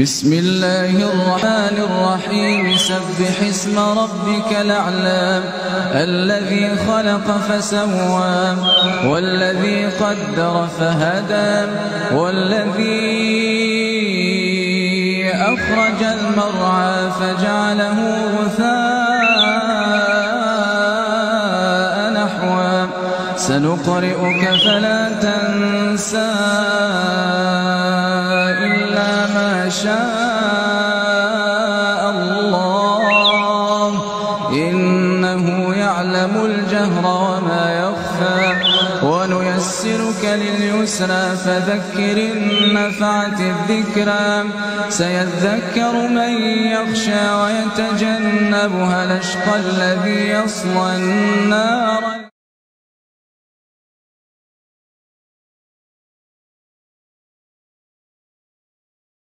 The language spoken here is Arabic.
بسم الله الرحمن الرحيم سبح اسم ربك الأعلى الذي خلق فسوى والذي قدر فهدى والذي أخرج المرعى فجعله غثاء نحوا سنقرئك فلا تنسى إلا ما شاء الله إنه يعلم الجهر وما يخفى ونيسرك لليسرى فذكر إن نفعت الذكرى سيذكر من يخشى ويتجنبها الأشقى الذي يصلى النار